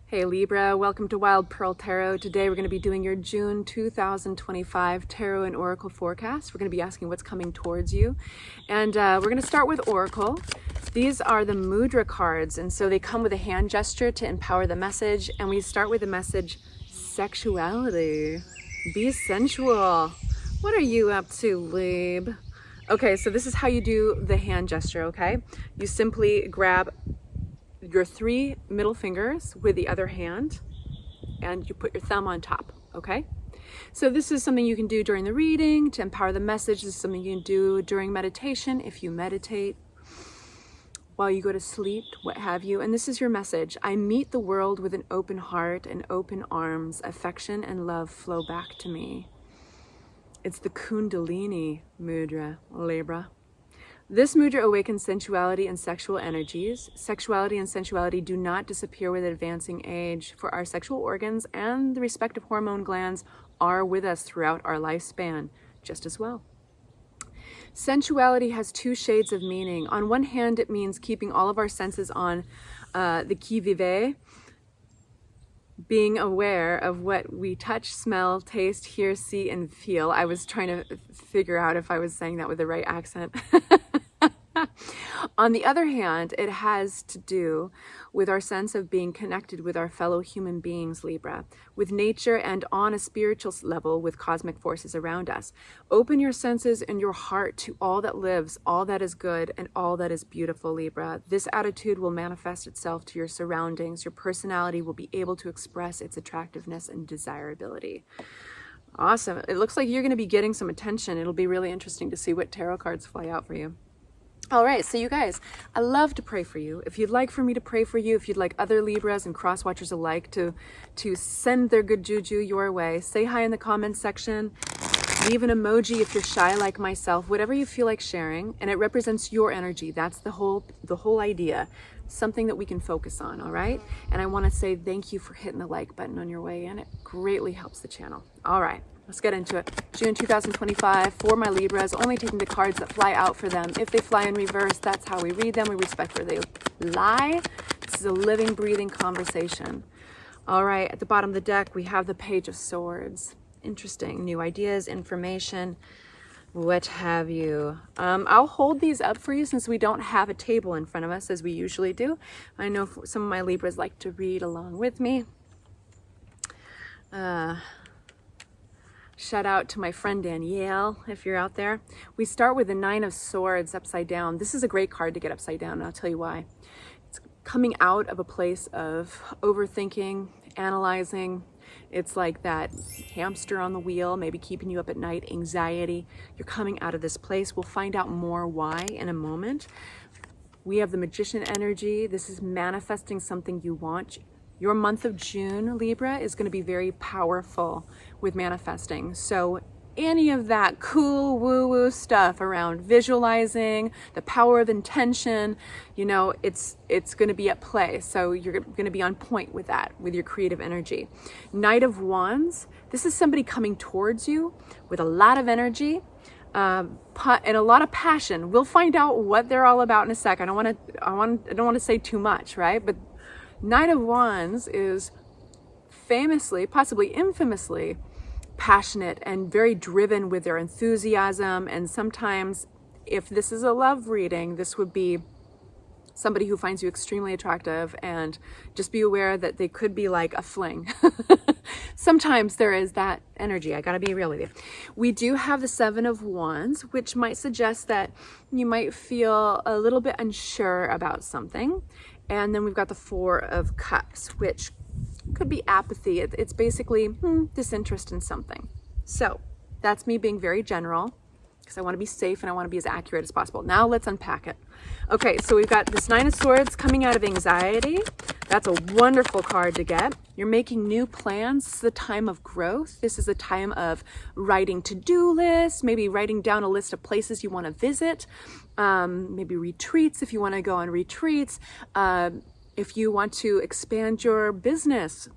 Hey Libra, welcome to Wild Pearl Tarot. Today we're going to be doing your June 2025 Tarot and Oracle forecast. We're going to be asking what's coming towards you. And we're going to start with Oracle. These are the mudra cards, and so they come with a hand gesture to empower the message. And we start with the message, sexuality. Be sensual. What are you up to, Lib? Okay, so this is how you do the hand gesture, okay? You simply grab your 3 middle fingers with the other hand and you put your thumb on top, okay? So this is something you can do during the reading to empower the message. This is something you can do during meditation if you meditate, while you go to sleep, what have you. And this is your message. I meet the world with an open heart and open arms. Affection and love flow back to me. It's the Kundalini mudra, Libra. This mudra awakens sensuality and sexual energies. Sexuality and sensuality do not disappear with advancing age, for our sexual organs and the respective hormone glands are with us throughout our lifespan, just as well. Sensuality has 2 shades of meaning. On one hand, it means keeping all of our senses on the qui vive, being aware of what we touch, smell, taste, hear, see, and feel. I was trying to figure out if I was saying that with the right accent. On the other hand, it has to do with our sense of being connected with our fellow human beings, Libra, with nature, and on a spiritual level with cosmic forces around us. Open your senses and your heart to all that lives, all that is good, and all that is beautiful, Libra. This attitude will manifest itself to your surroundings. Your personality will be able to express its attractiveness and desirability. Awesome. It looks like you're going to be getting some attention. It'll be really interesting to see what tarot cards fly out for you. All right, so you guys, I love to pray for you. If you'd like for me to pray for you, if you'd like other Libras and cross-watchers alike to send their good juju your way, say hi in the comments section. Leave an emoji if you're shy like myself, whatever you feel like sharing, and it represents your energy. That's the whole idea. Something that we can focus on, all right? And I want to say thank you for hitting the like button on your way in. It greatly helps the channel. All right. Let's get into it. June 2025 for my Libras, only taking the cards that fly out for them. If they fly in reverse, that's how we read them. We respect where they lie. This is a living, breathing conversation. All right, at the bottom of the deck, we have the Page of Swords. Interesting. New ideas, information, what have you. I'll hold these up for you since we don't have a table in front of us as we usually do. I know some of my Libras like to read along with me. Shout out to my friend Danielle, if you're out there. We start with the 9 of Swords upside down. This is a great card to get upside down, and I'll tell you why. It's coming out of a place of overthinking, analyzing. It's like that hamster on the wheel, maybe keeping you up at night, anxiety. You're coming out of this place. We'll find out more why in a moment. We have the Magician energy. This is manifesting something you want. Your month of June, Libra, is going to be very powerful with manifesting. So any of that cool woo-woo stuff around visualizing, the power of intention, you know, it's going to be at play. So you're going to be on point with that, with your creative energy. Knight of Wands, this is somebody coming towards you with a lot of energy and a lot of passion. We'll find out what they're all about in a sec. I don't want to say too much, right? But Knight of Wands is famously, possibly infamously, passionate and very driven with their enthusiasm. And sometimes, if this is a love reading, this would be somebody who finds you extremely attractive, and just be aware that they could be like a fling. Sometimes there is that energy. I gotta be real with you. We do have the 7 of Wands, which might suggest that you might feel a little bit unsure about something. And then we've got the 4 of Cups, which could be apathy. It's basically disinterest in something. So that's me being very general, because I want to be safe and I want to be as accurate as possible. Now let's unpack it. Okay, so we've got this 9 of Swords coming out of anxiety. That's a wonderful card to get. You're making new plans. This is a time of growth. This is a time of writing to-do lists, maybe writing down a list of places you want to visit, maybe retreats if you want to go on retreats, if you want to expand your business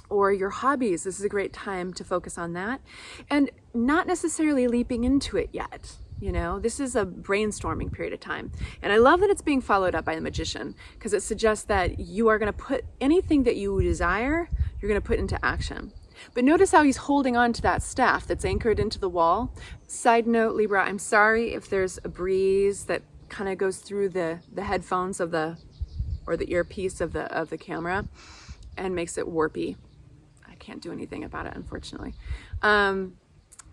or your hobbies. This is a great time to focus on that, and not necessarily leaping into it yet. You know, this is a brainstorming period of time. And I love that it's being followed up by the Magician, because it suggests that you are going to put anything that you desire, you're going to put into action. But notice how he's holding on to that staff that's anchored into the wall. Side note, Libra, I'm sorry if there's a breeze that kind of goes through the headphones of the earpiece of the camera and makes it warpy. I can't do anything about it, unfortunately.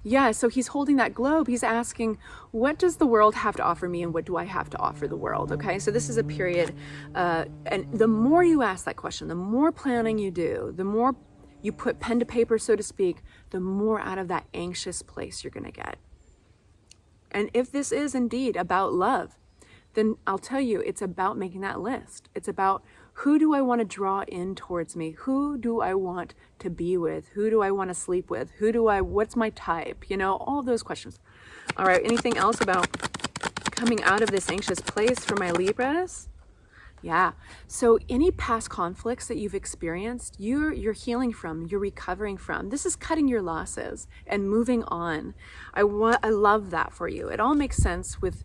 Yeah, so he's holding that globe. He's asking, what does the world have to offer me, and what do I have to offer the world? Okay, so this is a period, and the more you ask that question, the more planning you do, the more you put pen to paper, so to speak, the more out of that anxious place you're going to get. And if this is indeed about love, then I'll tell you, it's about making that list. It's about, who do I want to draw in towards me? Who do I want to be with? Who do I want to sleep with? What's my type? You know, all those questions. All right, anything else about coming out of this anxious place for my Libras? Yeah, so any past conflicts that you've experienced, you're healing from, you're recovering from. This is cutting your losses and moving on. I love that for you. It all makes sense with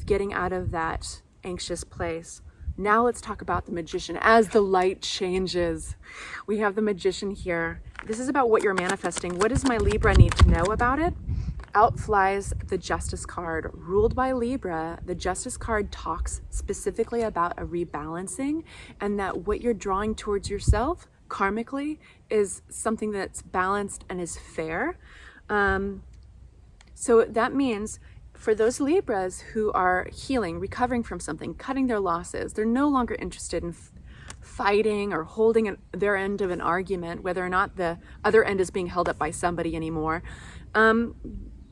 getting out of that anxious place. Now let's talk about the Magician as the light changes. We have the Magician here. This is about what you're manifesting. What does my Libra need to know about it? Out flies the Justice card. Ruled by Libra, the Justice card talks specifically about a rebalancing, and that what you're drawing towards yourself karmically is something that's balanced and is fair. So that means for those Libras who are healing, recovering from something, cutting their losses, they're no longer interested in fighting or holding their end of an argument, whether or not the other end is being held up by somebody anymore.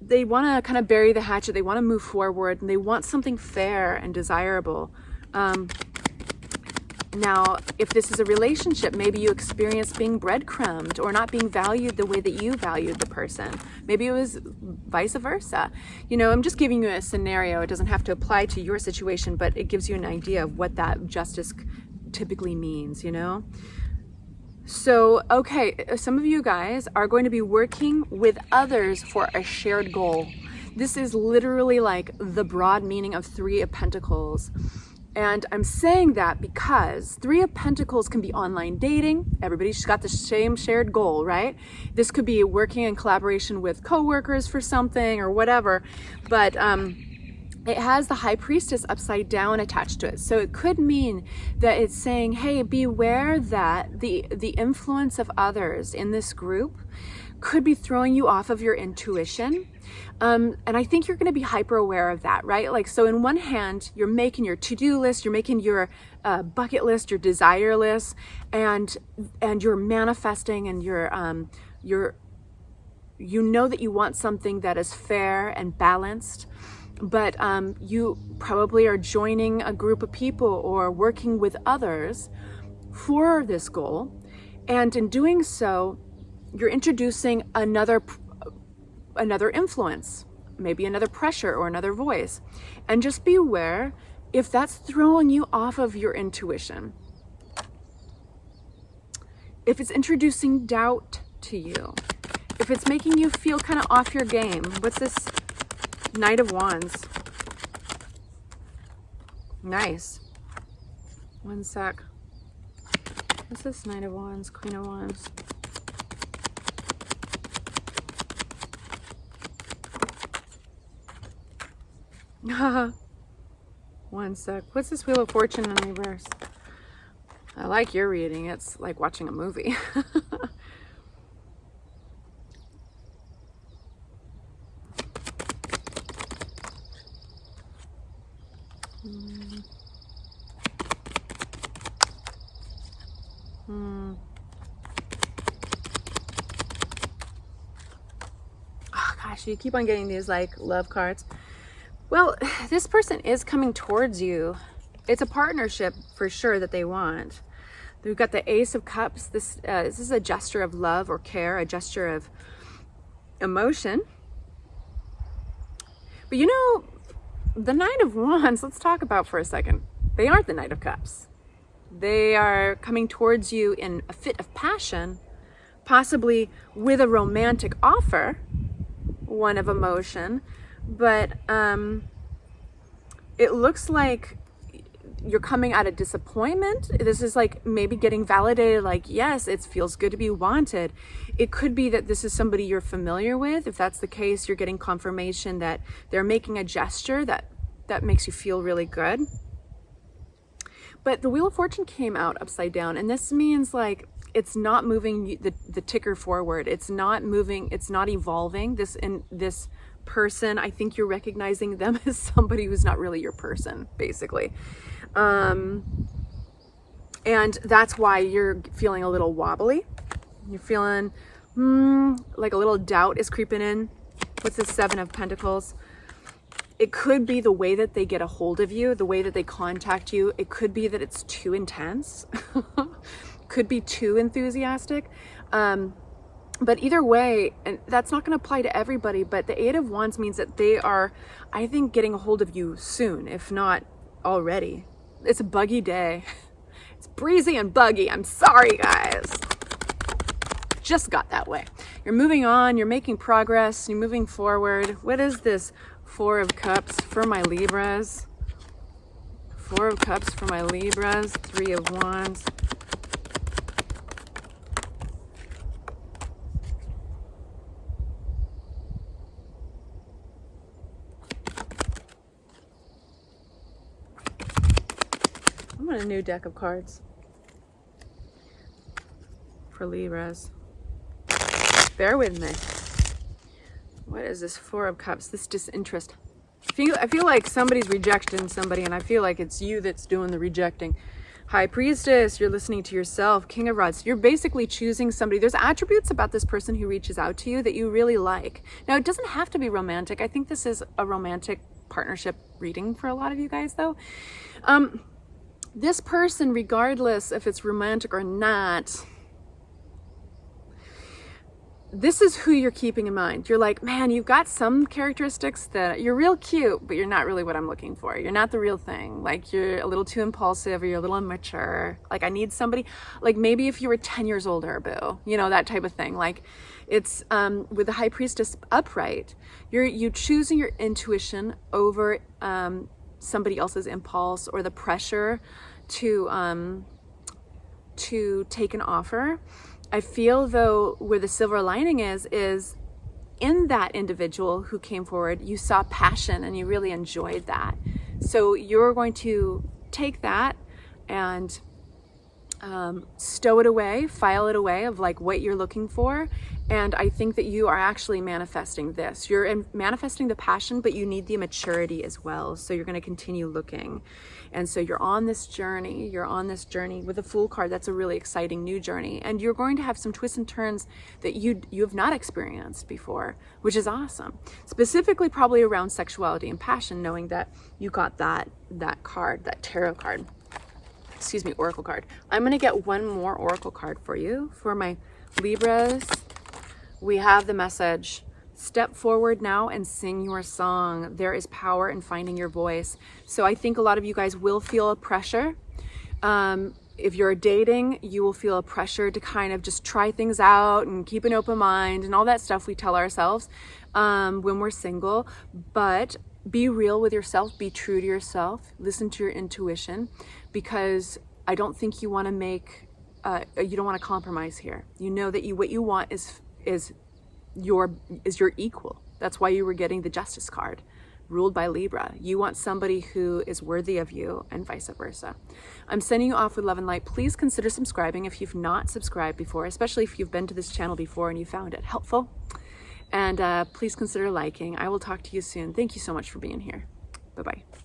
They want to kind of bury the hatchet. They want to move forward, and they want something fair and desirable. Now, if this is a relationship, maybe you experienced being breadcrumbed or not being valued the way that you valued the person. Maybe it was vice versa. You know, I'm just giving you a scenario. It doesn't have to apply to your situation, but it gives you an idea of what that justice typically means, you know? So, okay, some of you guys are going to be working with others for a shared goal. This is literally like the broad meaning of Three of Pentacles. And I'm saying that because Three of Pentacles can be online dating. Everybody's got the same shared goal, right? This could be working in collaboration with coworkers for something or whatever. But it has the High Priestess upside down attached to it. So it could mean that it's saying, hey, beware that the influence of others in this group could be throwing you off of your intuition. And I think you're going to be hyper aware of that, right? Like, so in one hand, you're making your to-do list, you're making your bucket list, your desire list, and you're manifesting, and you know that you want something that is fair and balanced. But you probably are joining a group of people or working with others for this goal. And in doing so, you're introducing another influence, maybe another pressure or another voice. And just be aware if that's throwing you off of your intuition. If it's introducing doubt to you, if it's making you feel kind of off your game. What's this? Knight of Wands. Nice. One sec. What's this? Knight of Wands, Queen of Wands. One sec. What's this? Wheel of Fortune in reverse? I like your reading. It's like watching a movie. Oh gosh, you keep on getting these like love cards. Well, this person is coming towards you. It's a partnership for sure that they want. We've got the Ace of Cups. This is a gesture of love or care, a gesture of emotion. But you know, the Knight of Wands, let's talk about for a second. They aren't the Knight of Cups. They are coming towards you in a fit of passion, possibly with a romantic offer, one of emotion, but it looks like you're coming out of disappointment. This is like maybe getting validated, like, yes, it feels good to be wanted. It could be that this is somebody you're familiar with. If that's the case, you're getting confirmation that they're making a gesture that makes you feel really good. But the Wheel of Fortune came out upside down, and this means like it's not moving the ticker forward. It's not moving, it's not evolving. This person, I think you're recognizing them as somebody who's not really your person, basically. And that's why you're feeling a little wobbly. You're feeling like a little doubt is creeping in. What's the Seven of Pentacles? It could be the way that they get a hold of you, the way that they contact you. It could be that it's too intense. Could be too enthusiastic. But either way, and that's not going to apply to everybody, but the Eight of Wands means that they are, I think, getting a hold of you soon, if not already. It's a buggy day. It's breezy and buggy. I'm sorry, guys. Just got that way. You're moving on. You're making progress. You're moving forward. What is this? Four of Cups for my Libras. Four of Cups for my Libras. Three of Wands. I want a new deck of cards for Libras. Bear with me. What is this Four of Cups? This disinterest. I feel like somebody's rejecting somebody, and I feel like it's you that's doing the rejecting. High Priestess, you're listening to yourself. King of Rods, you're basically choosing somebody. There's attributes about this person who reaches out to you that you really like. Now, it doesn't have to be romantic. I think this is a romantic partnership reading for a lot of you guys, though. This person, regardless if it's romantic or not, this is who you're keeping in mind. You're like, man, you've got some characteristics that you're real cute, but you're not really what I'm looking for. You're not the real thing. Like, you're a little too impulsive, or you're a little immature. Like, I need somebody, like maybe if you were 10 years older, boo, you know, that type of thing. Like, it's with the High Priestess upright, you choosing your intuition over somebody else's impulse or the pressure to take an offer. I feel though where the silver lining is in that individual who came forward, you saw passion and you really enjoyed that. So you're going to take that and stow it away, file it away of like what you're looking for. And I think that you are actually manifesting this. You're manifesting the passion, but you need the maturity as well. So you're going to continue looking. And so you're on this journey. You're on this journey with the Fool card. That's a really exciting new journey. And you're going to have some twists and turns that you have not experienced before, which is awesome. Specifically, probably around sexuality and passion, knowing that you got that card, that tarot card. Excuse me, oracle card. I'm going to get one more oracle card for you. For my Libras, we have the message: step forward now and sing your song. There is power in finding your voice. So I think a lot of you guys will feel a pressure. If you're dating, you will feel a pressure to kind of just try things out and keep an open mind and all that stuff we tell ourselves when we're single. But be real with yourself. Be true to yourself. Listen to your intuition, because I don't think you want to you don't want to compromise here. You know that what you want is your equal. That's why you were getting the Justice card, ruled by Libra. You want somebody who is worthy of you, and vice versa. I'm sending you off with love and light. Please consider subscribing if you've not subscribed before, especially if you've been to this channel before and you found it helpful. And please consider liking. I will talk to you soon. Thank you so much for being here. Bye-bye.